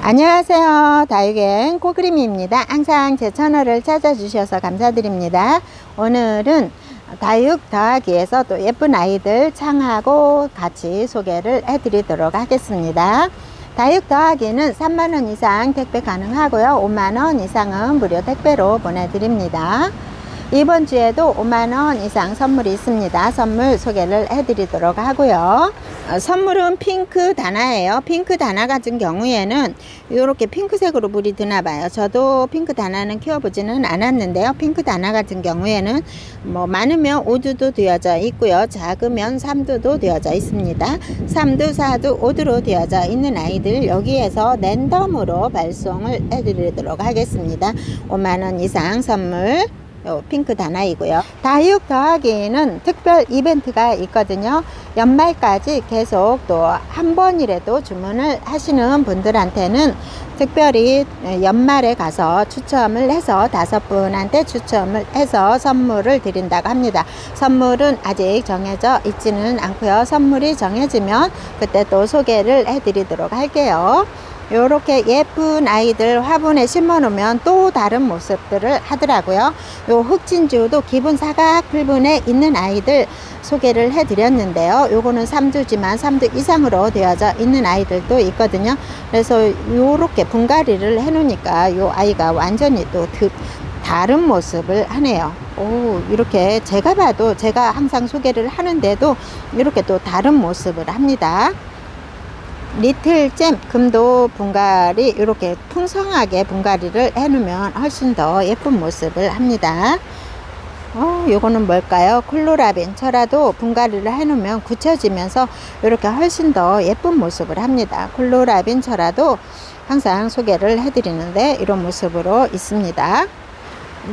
안녕하세요. 다육엔 꽃그림입니다. 항상 제 채널을 찾아주셔서 감사드립니다. 오늘은 다육 더하기에서 또 예쁜 아이들 창하고 같이 소개를 해드리도록 하겠습니다. 다육 더하기는 3만원 이상 택배 가능하고요. 5만원 이상은 무료 택배로 보내드립니다. 이번 주에도 5만원 이상 선물이 있습니다. 선물 소개를 해드리도록 하고요. 선물은 핑크 다나예요. 핑크 다나 같은 경우에는 이렇게 핑크색으로 물이 드나봐요. 저도 핑크 다나는 키워보지는 않았는데요. 핑크 다나 같은 경우에는 뭐 많으면 5두도 되어져 있고요. 작으면 3두도 되어져 있습니다. 3두, 4두, 5두로 되어져 있는 아이들 여기에서 랜덤으로 발송을 해드리도록 하겠습니다. 5만원 이상 선물 핑크 다나이고요. 다육 더하기는 특별 이벤트가 있거든요. 연말까지 계속 또 한 번이라도 주문을 하시는 분들한테는 특별히 연말에 가서 추첨을 해서 5분한테 추첨을 해서 선물을 드린다고 합니다. 선물은 아직 정해져 있지는 않고요. 선물이 정해지면 그때 또 소개를 해드리도록 할게요. 요렇게 예쁜 아이들 화분에 심어 놓으면 또 다른 모습들을 하더라고요. 요 흑진주도 기본 사각 풀분에 있는 아이들 소개를 해 드렸는데요. 요거는 3두지만 3두 이상으로 되어져 있는 아이들도 있거든요. 그래서 요렇게 분갈이를 해 놓으니까 요 아이가 완전히 또 다른 모습을 하네요. 오, 이렇게 제가 봐도 제가 항상 소개를 하는데도 이렇게 또 다른 모습을 합니다. 리틀잼 금도 분갈이 이렇게 풍성하게 분갈이를 해 놓으면 훨씬 더 예쁜 모습을 합니다. 요거는 뭘까요? 콜로라빈 철화도 분갈이를 해 놓으면 굳혀지면서 이렇게 훨씬 더 예쁜 모습을 합니다. 콜로라빈 철화도 항상 소개를 해 드리는데 이런 모습으로 있습니다.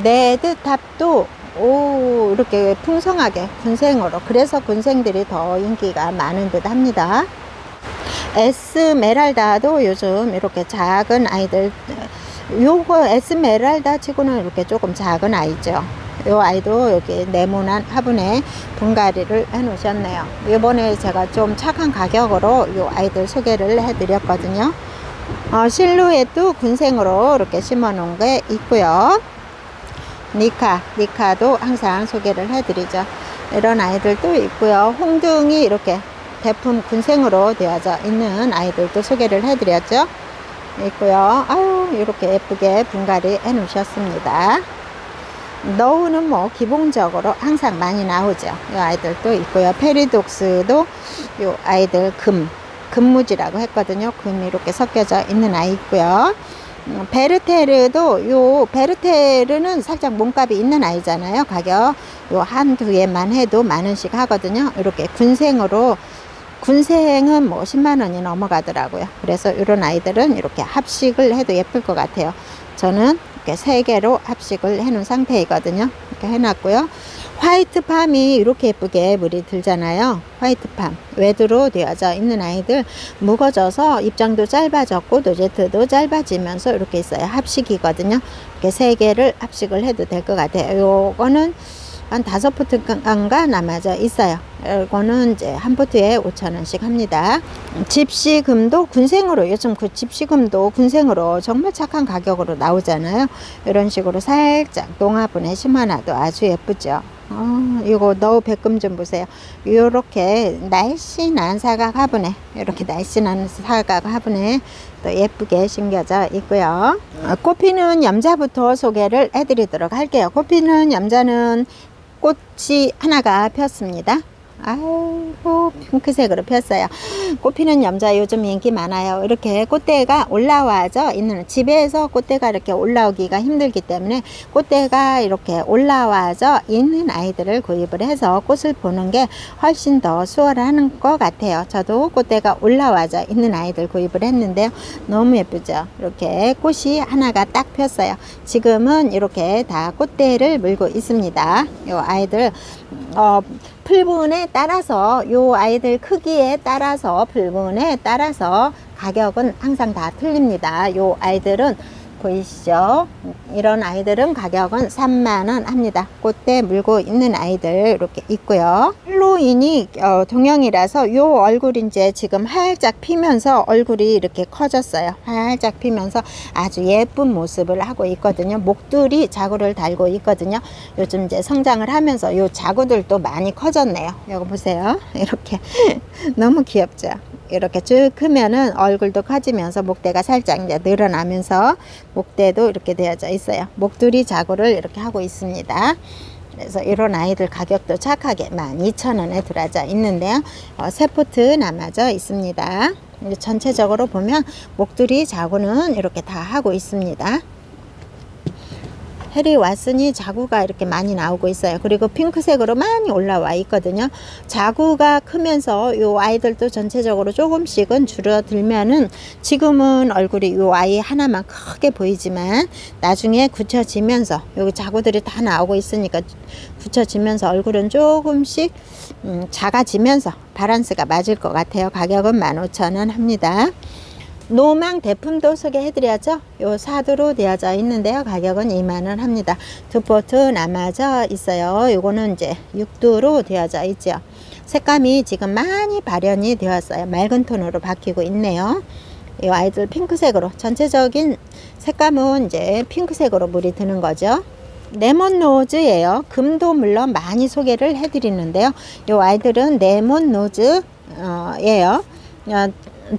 레드탑도 이렇게 풍성하게 군생으로, 그래서 군생들이 더 인기가 많은 듯 합니다. 에스메랄다도 요즘 이렇게 작은 아이들, 요거 에스메랄다 치고는 이렇게 조금 작은 아이죠. 요 아이도 여기 네모난 화분에 분갈이를 해 놓으셨네요. 이번에 제가 좀 착한 가격으로 요 아이들 소개를 해 드렸거든요. 실루엣도 군생으로 이렇게 심어 놓은 게 있고요. 니카도 항상 소개를 해 드리죠. 이런 아이들도 있고요. 홍둥이 이렇게 대품 군생으로 되어져 있는 아이들도 소개를 해드렸죠. 있고요. 아유, 이렇게 예쁘게 분갈이 해 놓으셨습니다. 너우는 뭐 기본적으로 항상 많이 나오죠. 이 아이들도 있고요. 페리독스도 이 아이들 금무지라고 했거든요. 금이 이렇게 섞여져 있는 아이 있고요. 베르테르도, 베르테르는 살짝 몸값이 있는 아이잖아요. 가격 요 한두 개만 해도 만원씩 하거든요. 이렇게 군생은 뭐 10만원이 넘어가더라고요. 그래서 이런 아이들은 이렇게 합식을 해도 예쁠 것 같아요. 저는 이렇게 3개로 합식을 해 놓은 상태이거든요. 이렇게 해놨고요. 화이트팜이 이렇게 예쁘게 물이 들잖아요. 화이트팜 외두로 되어져 있는 아이들, 묵어져서 입장도 짧아졌고 노제트도 짧아지면서 이렇게 있어요. 합식이거든요. 이렇게 3개를 합식을 해도 될 것 같아요. 요거는 한 5포트가 남아져 있어요. 이거는 이제 한 포트에 5,000원씩 합니다. 집시금도 군생으로, 요즘 그 집시금도 군생으로 정말 착한 가격으로 나오잖아요. 이런 식으로 살짝 농화분에 심어놔도 아주 예쁘죠. 이거 너우 백금 좀 보세요. 이렇게 날씬한 사각 화분에, 이렇게 날씬한 사각 화분에 또 예쁘게 심겨져 있고요. 꽃피는 염자부터 소개를 해드리도록 할게요. 꽃피는 염자는 꽃이 하나가 폈습니다. 아이고, 핑크색으로 폈어요. 꽃피는 염자 요즘 인기 많아요. 이렇게 꽃대가 올라와져 있는, 집에서 꽃대가 이렇게 올라오기가 힘들기 때문에 꽃대가 이렇게 올라와져 있는 아이들을 구입을 해서 꽃을 보는 게 훨씬 더 수월한 것 같아요. 저도 꽃대가 올라와져 있는 아이들 구입을 했는데요. 너무 예쁘죠. 이렇게 꽃이 하나가 딱 폈어요. 지금은 이렇게 다 꽃대를 물고 있습니다. 요 아이들 풀분에 따라서, 요 아이들 크기에 따라서, 풀분에 따라서 가격은 항상 다 틀립니다. 요 아이들은 보이시죠? 이런 아이들은 가격은 3만원 합니다. 꽃대 물고 있는 아이들 이렇게 있고요. 할로윈이 동형이라서 요 얼굴 이제 지금 활짝 피면서 얼굴이 이렇게 커졌어요. 활짝 피면서 아주 예쁜 모습을 하고 있거든요. 목들이 자구를 달고 있거든요. 요즘 이제 성장을 하면서 요 자구들도 많이 커졌네요. 이거 보세요. 이렇게 너무 귀엽죠? 이렇게 쭉 크면은 얼굴도 커지면서 목대가 살짝 이제 늘어나면서 목대도 이렇게 되어져 있어요. 목들이 자구를 이렇게 하고 있습니다. 그래서 이런 아이들 가격도 착하게 12,000원에 들어져 있는데요. 세 포트 남아져 있습니다. 전체적으로 보면 목들이 자구는 이렇게 다 하고 있습니다. 해리 왓슨이 자구가 이렇게 많이 나오고 있어요. 그리고 핑크색으로 많이 올라와 있거든요. 자구가 크면서 이 아이들도 전체적으로 조금씩은 줄어들면은 지금은 얼굴이 이 아이 하나만 크게 보이지만 나중에 굳혀지면서 여기 자구들이 다 나오고 있으니까 굳혀지면서 얼굴은 조금씩 작아지면서 바란스가 맞을 것 같아요. 가격은 15,000원 합니다. 노망 대품도 소개해드려야죠. 요 사두로 되어져 있는데요. 가격은 2만원 합니다. 두 포트 남아져 있어요. 요거는 이제 6두로 되어져 있죠. 색감이 지금 많이 발현이 되었어요. 맑은 톤으로 바뀌고 있네요. 이 아이들 핑크색으로 전체적인 색감은 이제 핑크색으로 물이 드는 거죠. 레몬 노즈예요. 금도 물론 많이 소개를 해드리는데요. 이 아이들은 레몬 노즈예요.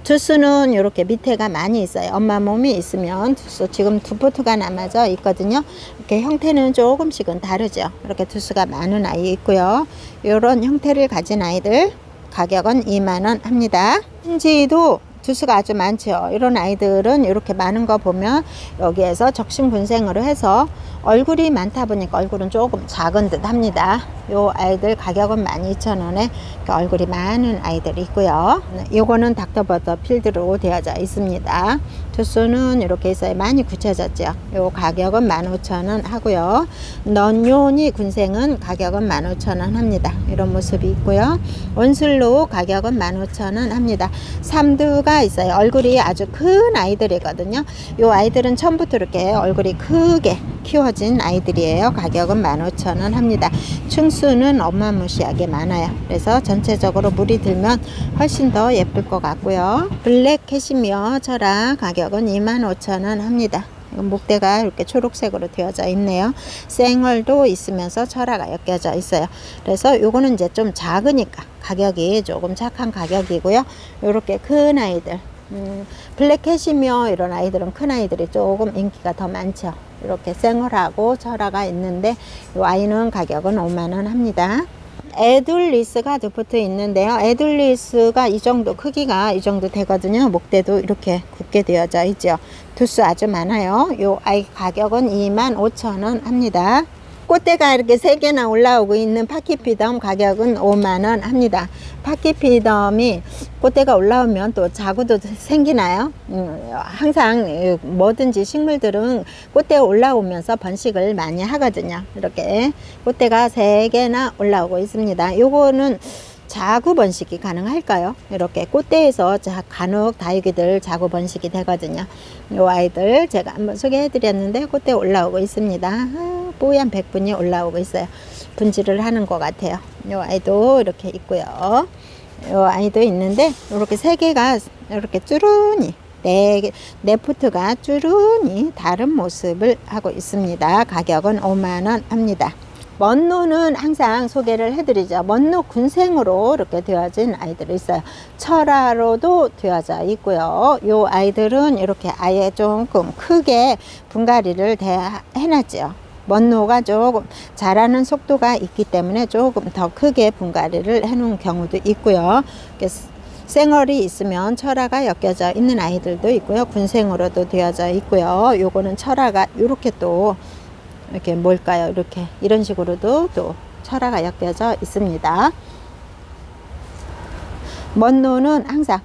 두수는 이렇게 밑에가 많이 있어요. 엄마 몸이 있으면 두수 지금 두 포트가 남아져 있거든요. 이렇게 형태는 조금씩은 다르죠. 이렇게 두수가 많은 아이 있고요. 이런 형태를 가진 아이들 가격은 2만원 합니다. 힌지도 두수가 아주 많죠. 이런 아이들은 이렇게 많은 거 보면 여기에서 적심군생으로 해서 얼굴이 많다 보니까 얼굴은 조금 작은 듯 합니다. 요 아이들 가격은 12,000원에 얼굴이 많은 아이들이 있고요. 요거는 닥터버터 필드로 되어져 있습니다. 두수는 이렇게 있어요. 많이 굳혀졌죠. 요 가격은 15,000원 하고요. 넌요니 군생은 가격은 15,000원 합니다. 이런 모습이 있고요. 원슬로우 가격은 15,000원 합니다. 삼두가 있어요. 얼굴이 아주 큰 아이들이거든요. 요 아이들은 처음부터 이렇게 얼굴이 크게 키워진 아이들이에요. 가격은 15,000원 합니다. 충수는 어마무시하게 많아요. 그래서 전체적으로 물이 들면 훨씬 더 예쁠 것 같고요. 블랙 캐시미어 철학 가격은 25,000원 합니다. 목대가 이렇게 초록색으로 되어져 있네요. 생얼도 있으면서 철화가 엮여져 있어요. 그래서 요거는 이제 좀 작으니까 가격이 조금 착한 가격이고요. 요렇게 큰 아이들 블랙 캐시미어 이런 아이들은 큰 아이들이 조금 인기가 더 많죠. 이렇게 생얼하고 철화가 있는데 이 아이는 가격은 5만원 합니다. 에둘리스가 두 포트 있는데요. 에둘리스가 이 정도 크기가 이 정도 되거든요. 목대도 이렇게 굽게 되어져 있죠. 두수 아주 많아요. 요 아이 가격은 25,000원 합니다. 꽃대가 이렇게 3개나 올라오고 있는 파키피덤 가격은 5만원 합니다. 파키피덤이 꽃대가 올라오면 또 자구도 생기나요? 항상 뭐든지 식물들은 꽃대가 올라오면서 번식을 많이 하거든요. 이렇게 꽃대가 3개나 올라오고 있습니다. 요거는 자구 번식이 가능할까요? 이렇게 꽃대에서 간혹 다육이들 자구 번식이 되거든요. 요 아이들 제가 한번 소개해 드렸는데 꽃대 올라오고 있습니다. 뽀얀 백분이 올라오고 있어요. 분질을 하는 것 같아요. 요 아이도 이렇게 있고요. 요 아이도 있는데 이렇게 3개가 이렇게 쭈르니 네 포트가 쭈르니 다른 모습을 하고 있습니다. 가격은 5만원 합니다. 먼노는 항상 소개를 해드리죠. 먼노 군생으로 이렇게 되어진 아이들이 있어요. 철화로도 되어져 있고요. 요 아이들은 이렇게 아예 조금 크게 분갈이를 해놨죠. 먼노가 조금 자라는 속도가 있기 때문에 조금 더 크게 분갈이를 해놓은 경우도 있고요. 생얼이 있으면 철화가 엮여져 있는 아이들도 있고요. 군생으로도 되어져 있고요. 요거는 철화가 이렇게 또 이렇게 뭘까요? 이렇게 이런 식으로도 또 철화가 엮여져 있습니다. 먼노는 항상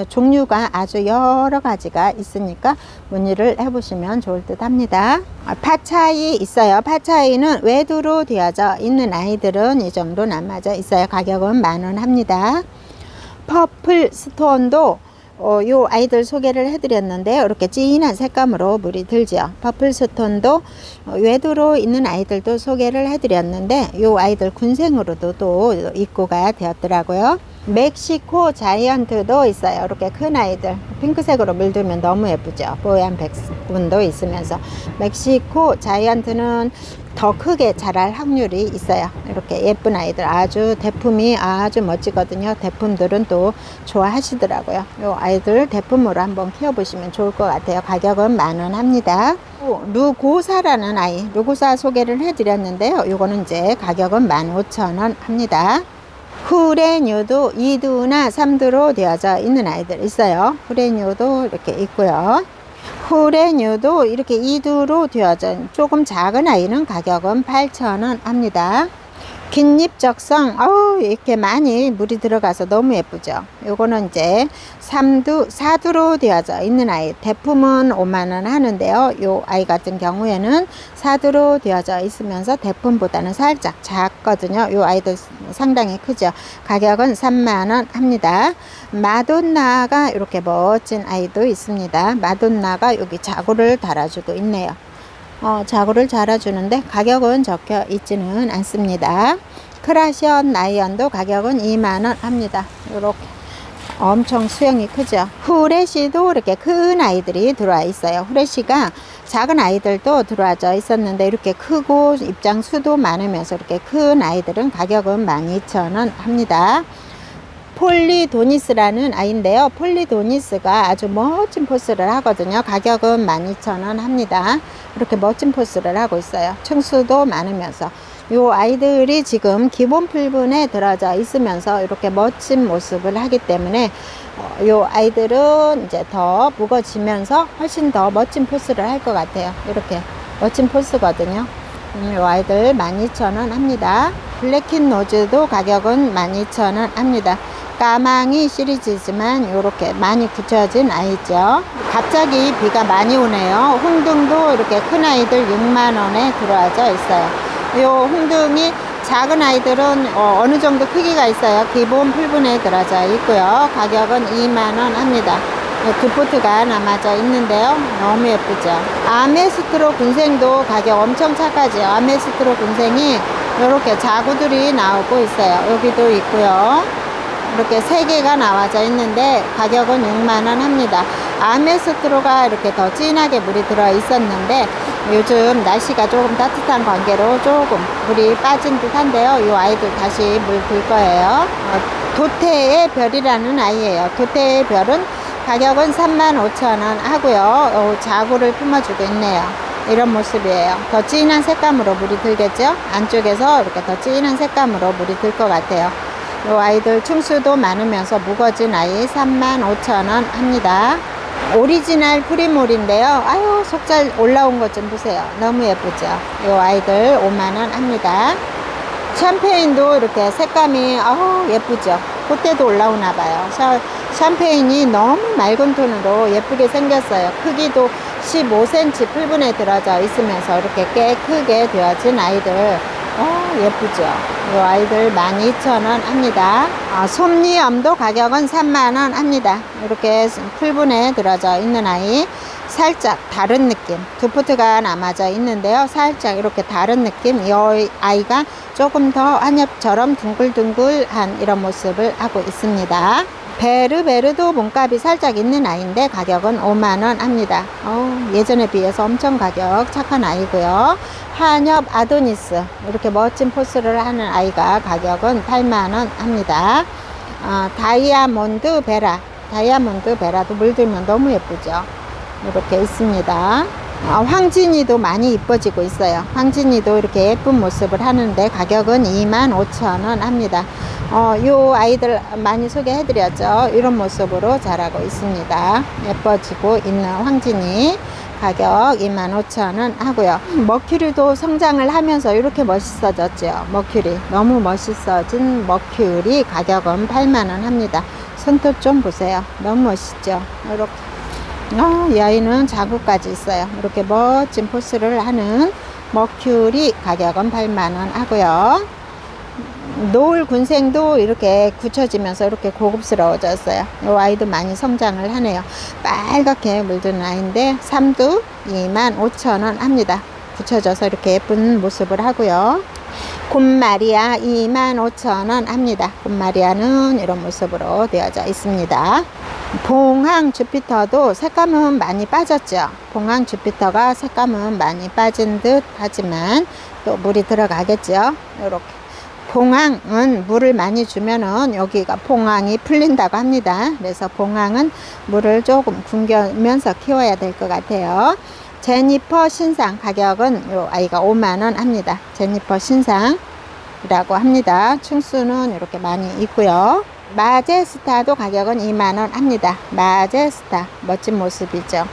종류가 아주 여러 가지가 있으니까 문의를 해보시면 좋을 듯 합니다. 파차이 있어요. 파차이는 외두로 되어져 있는 아이들은 이 정도 남아져 있어요. 가격은 10,000원 합니다. 퍼플 스톤도 요 아이들 소개를 해드렸는데요. 이렇게 진한 색감으로 물이 들죠. 퍼플스톤도 외도로 있는 아이들도 소개를 해드렸는데 요 아이들 군생으로도 또 입고가 되었더라고요. 멕시코 자이언트도 있어요. 이렇게 큰 아이들 핑크색으로 물들면 너무 예쁘죠. 뽀얀 백분도 있으면서 멕시코 자이언트는 더 크게 자랄 확률이 있어요. 이렇게 예쁜 아이들 아주 대품이 아주 멋지거든요. 대품들은 또 좋아하시더라고요. 요 아이들 대품으로 한번 키워보시면 좋을 것 같아요. 가격은 10,000원 합니다. 루고사라는 아이, 루고사 소개를 해드렸는데요. 요거는 이제 가격은 15,000원 합니다. 후레뉴도 2두나 3두로 되어져 있는 아이들 있어요. 후레뉴도 이렇게 있고요. 후레뉴도 이렇게 2두로 되어져 조금 작은 아이는 가격은 8,000원 합니다. 깃잎 적성 이렇게 많이 물이 들어가서 너무 예쁘죠. 요거는 이제 3두 4두로 되어져 있는 아이, 대품은 50,000원 하는데요. 요 아이 같은 경우에는 4두로 되어져 있으면서 대품보다는 살짝 작거든요. 요 아이도 상당히 크죠. 가격은 30,000원 합니다. 마돈나가 이렇게 멋진 아이도 있습니다. 마돈나가 여기 자구를 달아주고 있네요. 자구를 달아주는데 가격은 적혀 있지는 않습니다. 크라션 라이언도 가격은 20,000원 합니다. 이렇게 엄청 수영이 크죠. 후레쉬도 이렇게 큰 아이들이 들어와 있어요. 후레쉬가 작은 아이들도 들어와져 있었는데 이렇게 크고 입장 수도 많으면서 이렇게 큰 아이들은 가격은 12,000원 합니다. 폴리도니스라는 아이인데요. 폴리도니스가 아주 멋진 포스를 하거든요. 가격은 12,000원 합니다. 이렇게 멋진 포스를 하고 있어요. 층수도 많으면서 요 아이들이 지금 기본 풀분에 들어져 있으면서 이렇게 멋진 모습을 하기 때문에 요 아이들은 이제 더 무거지면서 훨씬 더 멋진 포스를 할 것 같아요. 이렇게 멋진 포스거든요. 요 아이들 12,000원 합니다. 블랙킨 노즈도 가격은 12,000원 합니다. 까망이 시리즈지만 이렇게 많이 굳혀진 아이죠. 갑자기 비가 많이 오네요. 홍등도 이렇게 큰 아이들 6만원에 들어와져 있어요. 요 홍등이 작은 아이들은 어느 정도 크기가 있어요. 기본 풀분에 들어져 있고요. 가격은 20,000원 합니다. 두포트가 남아져 있는데요. 너무 예쁘죠. 아메스트로 군생도 가격 엄청 착하죠. 아메스트로 군생이 이렇게 자구들이 나오고 있어요. 여기도 있고요. 이렇게 3개가 나와져 있는데 가격은 60,000원 합니다. 아메스트로가 이렇게 더 진하게 물이 들어 있었는데 요즘 날씨가 조금 따뜻한 관계로 조금 물이 빠진 듯 한데요. 이 아이들 다시 물 들 거예요. 도태의 별이라는 아이예요. 도태의 별은 가격은 35,000원 하고요. 자구를 품어주고 있네요. 이런 모습이에요. 더 진한 색감으로 물이 들겠죠. 안쪽에서 이렇게 더 진한 색감으로 물이 들 것 같아요. 이 아이들 층수도 많으면서 무거진 아이 35,000원 합니다. 오리지널 프리몰인데요. 아유 속잘 올라온 것 좀 보세요. 너무 예쁘죠. 이 아이들 50,000원 합니다. 샴페인도 이렇게 색감이 예쁘죠. 콧대도 올라오나 봐요. 샴페인이 너무 맑은 톤으로 예쁘게 생겼어요. 크기도 15cm 풀분에 들어져 있으면서 이렇게 꽤 크게 되어진 아이들 예쁘죠. 이 아이들 12,000원 합니다. 솜니엄도 가격은 30,000원 합니다. 이렇게 풀분에 들어져 있는 아이, 살짝 다른 느낌, 두포트가 남아져 있는데요. 살짝 이렇게 다른 느낌. 이 아이가 조금 더 한엽처럼 둥글둥글한 이런 모습을 하고 있습니다. 베르베르도 몸값이 살짝 있는 아이인데 가격은 50,000원 합니다. 예전에 비해서 엄청 가격 착한 아이고요. 한엽 아도니스 이렇게 멋진 포스를 하는 아이가 가격은 80,000원 합니다. 다이아몬드 베라도 물들면 너무 예쁘죠. 이렇게 있습니다. 황진이도 많이 이뻐지고 있어요. 황진이도 이렇게 예쁜 모습을 하는데 가격은 25,000원 합니다. 요 아이들 많이 소개해드렸죠. 이런 모습으로 자라고 있습니다. 예뻐지고 있는 황진이 가격 25,000원 하고요. 머큐리도 성장을 하면서 이렇게 멋있어졌죠. 머큐리 너무 멋있어진 머큐리 가격은 80,000원 합니다. 손톱 좀 보세요. 너무 멋있죠. 이렇게 이 아이는 자구까지 있어요. 이렇게 멋진 포스를 하는 머큐리 가격은 80,000원 하고요. 노을 군생도 이렇게 굳혀지면서 이렇게 고급스러워졌어요. 이 아이도 많이 성장을 하네요. 빨갛게 물드는 아이인데 삼두 25,000원 합니다. 굳혀져서 이렇게 예쁜 모습을 하고요. 곰마리아 25,000원 합니다. 곰마리아는 이런 모습으로 되어져 있습니다. 봉황 주피터도 색감은 많이 빠졌죠. 봉황 주피터가 색감은 많이 빠진 듯 하지만 또 물이 들어가겠죠. 이렇게 봉황은 물을 많이 주면은 여기가 봉황이 풀린다고 합니다. 그래서 봉황은 물을 조금 굶겨면서 키워야 될 것 같아요. 제니퍼 신상 가격은 요 아이가 5만원 합니다. 제니퍼 신상이라고 합니다. 층수는 이렇게 많이 있고요. 마제스타도 가격은 2만원 합니다. 마제스타 멋진 모습이죠.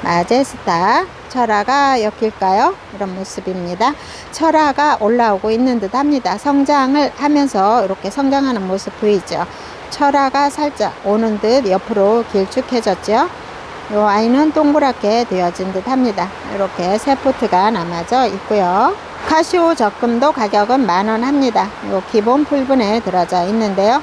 마제스타 철화가 엮일까요? 이런 모습입니다. 철화가 올라오고 있는 듯 합니다. 성장을 하면서 이렇게 성장하는 모습 보이죠. 철화가 살짝 오는 듯 옆으로 길쭉해졌죠. 이 아이는 동그랗게 되어진 듯 합니다. 이렇게 세포트가 남아져 있고요. 카시오 적금도 가격은 10,000원 합니다. 이 기본 풀분에 들어져 있는데요.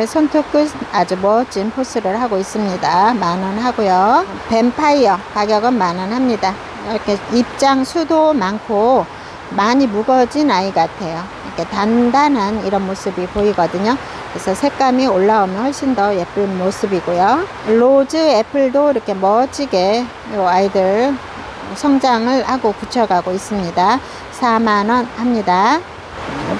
손톱 끝 아주 멋진 포스를 하고 있습니다. 10,000원 하고요. 뱀파이어 가격은 10,000원 합니다. 이렇게 입장 수도 많고 많이 무거워진 아이 같아요. 이렇게 단단한 이런 모습이 보이거든요. 그래서 색감이 올라오면 훨씬 더 예쁜 모습이고요. 로즈 애플도 이렇게 멋지게 이 아이들 성장을 하고 굳혀가고 있습니다. 40,000원 합니다.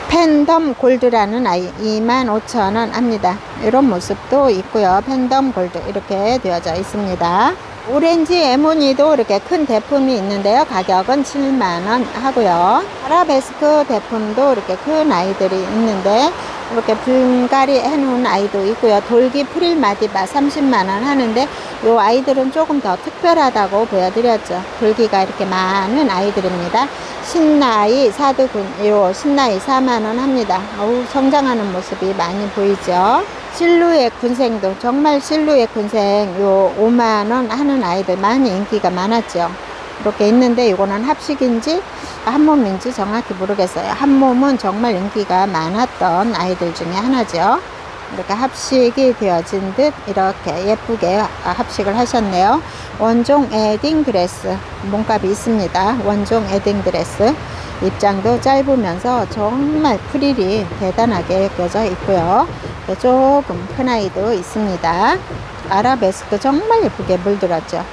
팬덤 골드라는 아이 25,000원 합니다. 이런 모습도 있고요. 팬덤 골드 이렇게 되어져 있습니다. 오렌지 에모니도 이렇게 큰 대품이 있는데요. 가격은 70,000원 하고요. 아라베스크 대품도 이렇게 큰 아이들이 있는데 이렇게 분갈이 해놓은 아이도 있고요. 돌기 프릴마디바 300,000원 하는데 이 아이들은 조금 더 특별하다고 보여드렸죠. 돌기가 이렇게 많은 아이들입니다. 신나이 사두군 요 신나이 40,000원 합니다. 성장하는 모습이 많이 보이죠. 실루엣 군생도 정말 실루엣 군생 요 50,000원 하는 아이들 많이 인기가 많았죠. 이렇게 있는데 이거는 합식인지 한몸인지 정확히 모르겠어요. 한몸은 정말 인기가 많았던 아이들 중에 하나죠. 이렇게 합식이 되어진 듯 이렇게 예쁘게 합식을 하셨네요. 원종 에딩 드레스 몸값이 있습니다. 원종 에딩 드레스 입장도 짧으면서 정말 프릴이 대단하게 껴져 있고요. 조금 큰 아이도 있습니다. 아라베스크 정말 예쁘게 물들었죠.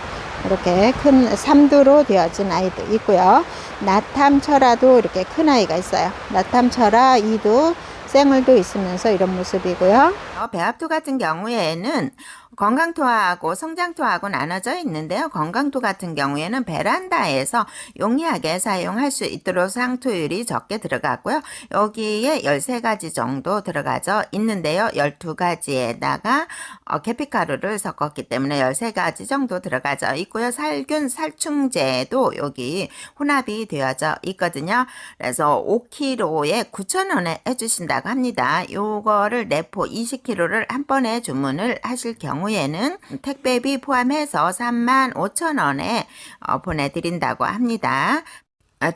이렇게 큰 삼두로 되어진 아이도 있고요. 나탐철화도 이렇게 큰 아이가 있어요. 나탐철화 2두 생얼도 있으면서 이런 모습이고요. 배합토 같은 경우에는 건강토하고 성장토하고 나눠져 있는데요. 건강토 같은 경우에는 베란다에서 용이하게 사용할 수 있도록 상토율이 적게 들어갔고요. 여기에 13가지 정도 들어가져 있는데요. 12가지에다가 계피가루를 섞었기 때문에 13가지 정도 들어가져 있고요. 살균 살충제도 여기 혼합이 되어져 있거든요. 그래서 5kg에 9,000원에 해주신다고 합니다. 요거를 내포 20kg를 한 번에 주문을 하실 경우에는 택배비 포함해서 35,000원에 보내드린다고 합니다.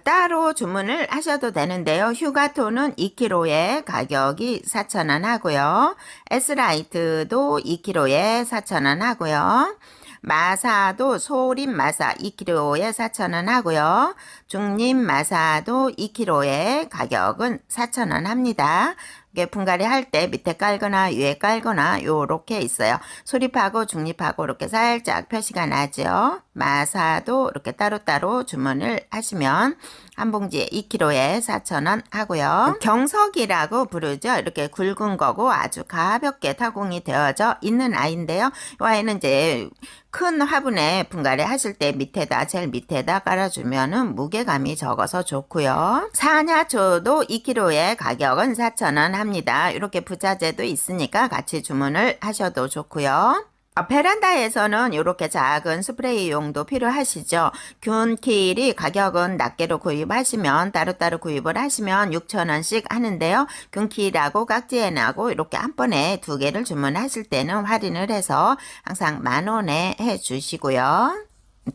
따로 주문을 하셔도 되는데요. 휴가토는 2kg에 가격이 4,000원 하고요. S라이트도 2kg에 4,000원 하고요. 마사도 소림 마사 2kg에 4,000원 하고요. 중림 마사도 2kg에 가격은 4,000원 합니다. 이게 분갈이 할 때 밑에 깔거나 위에 깔거나 요렇게 있어요. 소립하고 중립하고 이렇게 살짝 표시가 나죠. 마사도 이렇게 따로따로 주문을 하시면 한 봉지에 2kg에 4,000원 하고요. 경석이라고 부르죠. 이렇게 굵은 거고 아주 가볍게 타공이 되어져 있는 아이인데요. 이 아이는 이제 큰 화분에 분갈이 하실 때 밑에다 제일 밑에다 깔아주면은 무게감이 적어서 좋고요. 사냐초도 2kg에 가격은 4,000원 합니다. 이렇게 부자재도 있으니까 같이 주문을 하셔도 좋고요. 베란다에서는 이렇게 작은 스프레이용도 필요하시죠. 균킬이 가격은 낱개로 구입하시면 따로따로 구입을 하시면 6,000원씩 하는데요. 균킬하고 깍지에나고 이렇게 한 번에 2개를 주문하실 때는 할인을 해서 항상 10,000원에 해주시고요.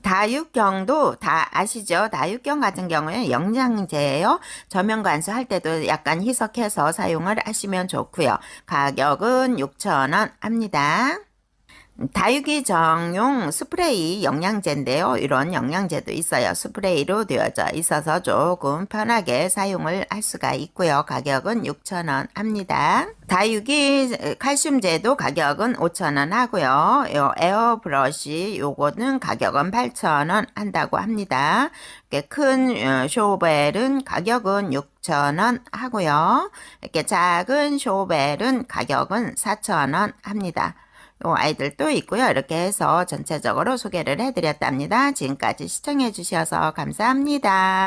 다육경도 다 아시죠? 다육경 같은 경우에는 영양제예요. 저면 관수할 때도 약간 희석해서 사용을 하시면 좋고요. 가격은 6,000원 합니다. 다육이 정용 스프레이 영양제인데요. 이런 영양제도 있어요. 스프레이로 되어져 있어서 조금 편하게 사용을 할 수가 있고요. 가격은 6,000원 합니다. 다육이 칼슘제도 가격은 5,000원 하고요. 요 에어브러쉬 요거는 가격은 8,000원 한다고 합니다. 이렇게 큰 쇼벨은 가격은 6,000원 하고요. 이렇게 작은 쇼벨은 가격은 4,000원 합니다. 아이들도 있고요. 이렇게 해서 전체적으로 소개를 해드렸답니다. 지금까지 시청해 주셔서 감사합니다.